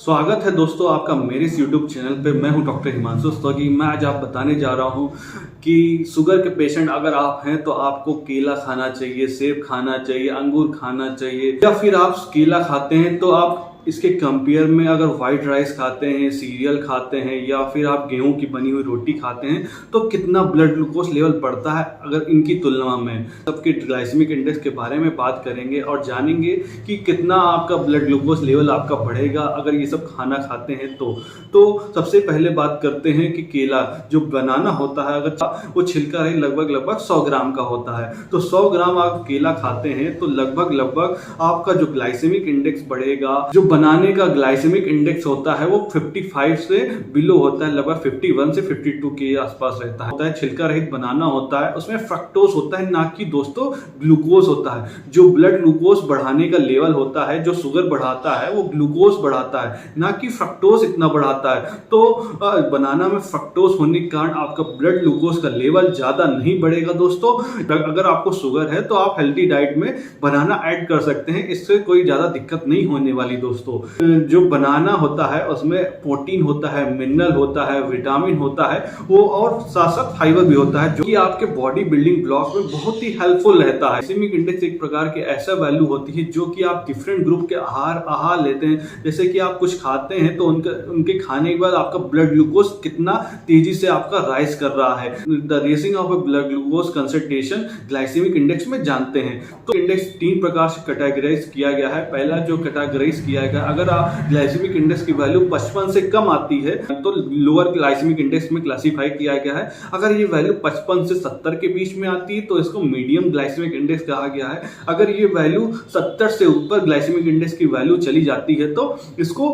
स्वागत है दोस्तों आपका मेरे इस YouTube चैनल पे। मैं हूं डॉक्टर हिमांशु स्तोगी। मैं आज आप बताने जा रहा हूं कि शुगर के पेशेंट अगर आप हैं तो आपको केला खाना चाहिए, सेब खाना चाहिए, अंगूर खाना चाहिए, या फिर आप केला खाते हैं तो आप इसके कंपेयर में अगर वाइट राइस खाते हैं, सीरियल खाते हैं, या फिर आप गेहूं की बनी हुई रोटी खाते हैं तो कितना ब्लड ग्लूकोज लेवल बढ़ता है अगर इनकी तुलना में। सबके ग्लाइसेमिक इंडेक्स के बारे में बात करेंगे और जानेंगे कि कितना आपका ब्लड ग्लूकोज लेवल आपका बढ़ेगा अगर ये सब खाना खाते हैं तो सबसे पहले बात करते हैं कि केला जो बनाना होता है अगर वो छिलका रहे लगभग 100 ग्राम का होता है, तो 100 ग्राम आप केला खाते हैं तो लगभग आपका जो ग्लाइसेमिक इंडेक्स बढ़ेगा। जो बनाने का ग्लाइसेमिक इंडेक्स होता है वो 55 से बिलो होता है, लगभग 51 से 52 के आसपास रहता है। छिलका रहित बनाना होता है, उसमें फ्रक्टोज होता है, ना कि दोस्तों ग्लूकोज होता है। जो ब्लड ग्लूकोज बढ़ाने का लेवल होता है, जो शुगर बढ़ाता है वो ग्लूकोज बढ़ाता है, ना कि फ्रक्टोज इतना बढ़ाता है। तो बनाना में फ्रक्टोज होने के कारण आपका ब्लड ग्लूकोज का लेवल ज्यादा नहीं बढ़ेगा दोस्तों। अगर आपको शुगर है तो आप हेल्दी डाइट में बनाना ऐड कर सकते हैं, इससे कोई ज्यादा दिक्कत नहीं होने वाली दोस्तों। जो बनाना होता है उसमें प्रोटीन होता है, मिनरल होता है, विटामिन होता है, वो और साथ साथ फाइबर भी होता है, जो कि आपके बॉडी बिल्डिंग ब्लॉक में बहुत ही हेल्पफुल रहता है। ग्लाइसेमिक इंडेक्स एक प्रकार की ऐसा वैल्यू होती है जो कि आप डिफरेंट ग्रुप के आहार लेते हैं। जैसे कि आप कुछ खाते हैं तो उनके खाने के बाद आपका ब्लड ग्लूकोज कितना तेजी से आपका राइज कर रहा है। The raising of blood glucose concentration glycemic index में जानते हैं। तो इंडेक्स 3 प्रकार से कैटेगराइज किया गया है। पहला जो कैटेगराइज किया गया, अगर आप ग्लाइसेमिक इंडेक्स की वैल्यू 55 से कम आती है तो लोअर ग्लाइसेमिक इंडेक्स में क्लासिफाई किया गया है। अगर ये वैल्यू 55 से 70 के बीच में आती है तो इसको मीडियम ग्लाइसेमिक इंडेक्स कहा गया है। अगर ये वैल्यू 70 से ऊपर ग्लाइसेमिक इंडेक्स की वैल्यू चली जाती है तो इसको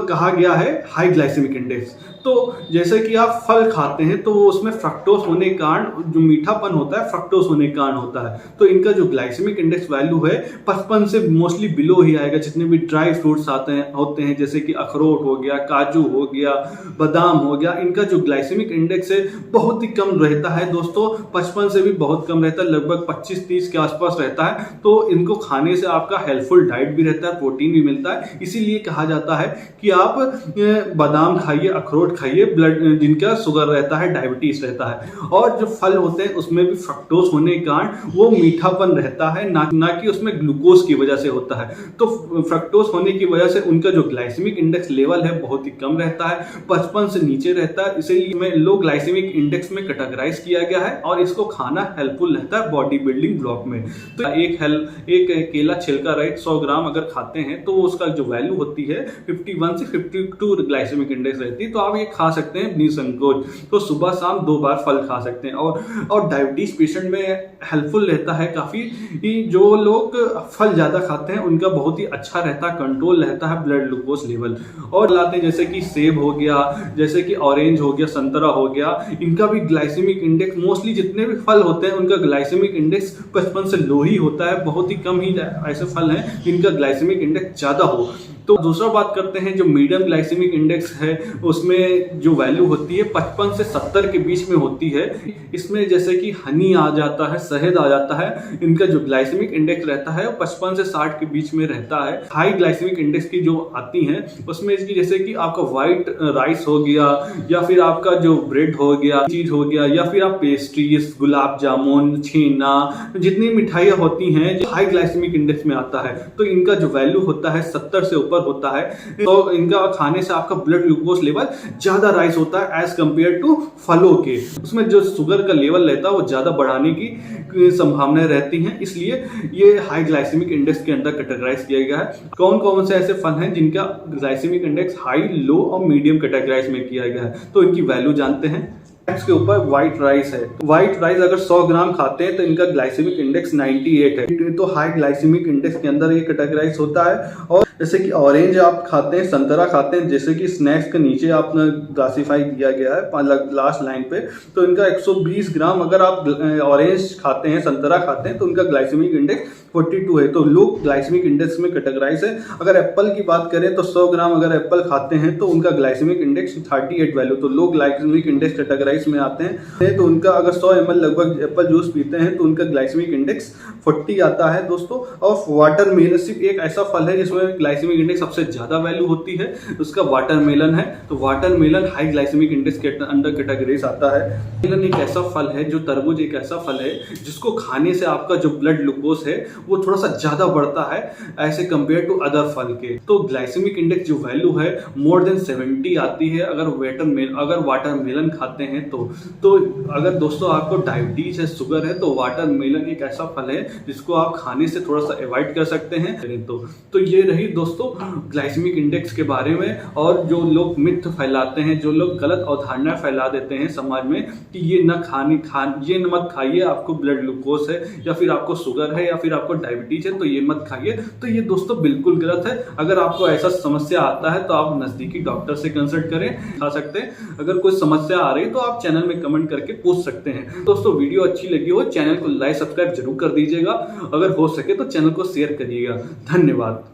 कहा गया है हाई ग्लाइसेमिक इंडेक्स। तो जैसे कि आप फल खाते हैं तो उसमें फ्रक्टोज होने के कारण जो मीठापन होता है फ्रक्टोज होने के कारण होता है, तो इनका जो ग्लाइसेमिक इंडेक्स वैल्यू है 55 से मोस्टली बिलो ही आएगा। जितने भी ड्राई फ्रूट्स होते हैं जैसे कि अखरोट हो गया, काजू हो गया, बादाम हो गया, इनका जो ग्लाइसेमिक इंडेक्स है बहुत ही कम रहता है दोस्तों। 55 से भी बहुत कम रहता है, लगभग 25-30 के आसपास रहता है। तो इनको खाने से आपका हेल्पफुल डाइट भी रहता है, प्रोटीन भी मिलता है। इसीलिए कहा जाता है कि आप बादाम खाइए, अखरोट खाइए, ब्लड जिनका शुगर रहता है, डायबिटीज रहता है। और जो फल होते हैं उसमें भी फ्रक्टोज होने के कारण वो मीठापन रहता है, ना कि उसमें ग्लूकोज की वजह से होता है। तो फ्रक्टोज होने की वजह से उनका जो ग्लाइसेमिक इंडेक्स लेवल है बहुत ही कम रहता है, 55 से नीचे रहता है। इसीलिए में लो ग्लाइसेमिक इंडेक्स में कैटेगराइज किया गया है और इसको खाना हेल्पफुल रहता है बॉडी बिल्डिंग ब्लॉक में। तो एक केला छिलका रहित 100 ग्राम अगर खाते हैं तो उसका जो वैल्यू होती है 51 से 52 ग्लाइसेमिक इंडेक्स रहती है। तो आप ये खा सकते हैं निसंकोच। तो सुबह शाम 2 बार फल खा सकते हैं। और डायबिटीज पेशेंट में हेल्पफुल रहता है काफी। जो लोग फल ज्यादा खाते हैं उनका बहुत ही अच्छा रहता है, कंट्रोल रहता है ब्लड ग्लूकोज लेवल। और लाते जैसे कि सेब हो गया, जैसे कि ऑरेंज हो गया, संतरा हो गया, इनका भी ग्लाइसेमिक इंडेक्स मोस्टली जितने भी फल होते हैं उनका ग्लाइसेमिक इंडेक्स 55 से लो ही होता है। बहुत ही कम ही ऐसे फल हैं जिनका ग्लाइसेमिक इंडेक्स ज्यादा हो। तो दूसरा बात करते हैं जो मीडियम ग्लाइसेमिक इंडेक्स है उसमें जो वैल्यू होती है 55 से 70 के बीच में होती है। इसमें जैसे कि हनी आ जाता है, शहद आ जाता है, इनका जो ग्लाइसेमिक इंडेक्स रहता है वो 55 से 60 के बीच में रहता है। हाई ग्लाइसेमिक इंडेक्स की जो आती हैं उसमें इसकी जैसे कि आपका व्हाइट राइस हो गया, या फिर आपका जो ब्रेड हो गया, चीज हो गया, या फिर आप पेस्ट्रीज, गुलाब जामुन, छेना, जितनी मिठाइयाँ होती हैं जो हाई ग्लाइसेमिक इंडेक्स में आता है तो इनका जो वैल्यू होता है 70 से ऊपर होता है। तो इनका खाने से आपका ब्लड ग्लूकोज लेवल ज्यादा राइज होता है एज कंपेयर टू फलों के। उसमें जो शुगर का लेवल रहता है वो ज्यादा बढ़ाने की संभावनाएं रहती हैं, इसलिए ये हाई ग्लाइसेमिक इंडेक्स के अंदर कैटेगराइज किया गया है। कौन कौन से ऐसे फल हैं जिनका ग्लाइसेमिक इंडेक्स हाई, लो और मीडियम कैटेगराइज में किया गया है, तो इनकी वैल्यू जानते हैं। इसके ऊपर व्हाइट राइस है। व्हाइट राइस अगर 100 ग्राम खाते हैं तो इनका ग्लाइसेमिक इंडेक्स 98 है, तो हाई ग्लाइसेमिक इंडेक्स के अंदर ये कैटेगराइज होता है। और जैसे कि ऑरेंज आप खाते हैं, संतरा खाते हैं, जैसे कि स्नैक्स के नीचे आपने क्लासिफाई किया गया है लास्ट लाइन पे, तो इनका 120 ग्राम अगर आप ऑरेंज खाते हैं, संतरा खाते हैं तो उनका ग्लाइसेमिक इंडेक्स 42 है, तो लो ग्लाइसेमिक इंडेक्स में कैटेगराइज है। अगर एप्पल की बात करें तो 100 ग्राम अगर एप्पल खाते हैं तो उनका ग्लाइसेमिक इंडेक्स 38 वैल्यू, तो लो ग्लाइसेमिक इंडेक्स कैटेगराइज में आते हैं। तो उनका अगर 100 ml लगभग एप्पल जूस पीते हैं तो उनका ग्लाइसेमिक इंडेक्स 40 आता है दोस्तों। और वाटरमेलन सिर्फ एक ऐसा फल है जिसमें ग्लाइसेमिक इंडेक्स सबसे ज़्यादा वैल्यू होती है, उसका वाटरमेलन है। तो वाटरमेलन हाई ग्लाइसेमिक इंडेक्स के अंडर कैटेगरीज आता है। मेलन एक ऐसा फल है, जो तरबूज एक ऐसा फल है जिसको खाने से आपका जो ब्लड ग्लूकोज है वो थोड़ा सा ज़्यादा बढ़ता है ऐसे कंपेयर टू अदर फल के। तो ग्लाइसेमिक इंडेक्स जो वैल्यू है मोर देन 70 आती है अगर वाटरमेलन खाते हैं तो अगर दोस्तों आपको डायबिटीज है, शुगर है, तो वाटरमेलन एक ऐसा फल है जिसको आप खाने से थोड़ा सा अवॉइड कर सकते हैं। तो ये रही दोस्तों ग्लाइसेमिक इंडेक्स के बारे में। और जो लोग मिथ फैलाते हैं, जो लोग गलत अवधारणा फैला देते हैं समाज में कि ये ये मत खाइए, आपको ब्लड ग्लूकोज है या फिर आपको शुगर है या फिर आपको डायबिटीज है तो ये मत खाइए, तो ये दोस्तों बिल्कुल गलत है। अगर आपको ऐसा समस्या आता है तो आप नजदीकी डॉक्टर से कंसल्ट करें, खा सकते हैं। अगर कोई समस्या आ रही तो आप चैनल में कमेंट करके पूछ सकते हैं। दोस्तों वीडियो अच्छी लगी हो चैनल को लाइक सब्सक्राइब जरूर कर दीजिएगा, अगर हो सके तो चैनल को शेयर करिएगा। धन्यवाद।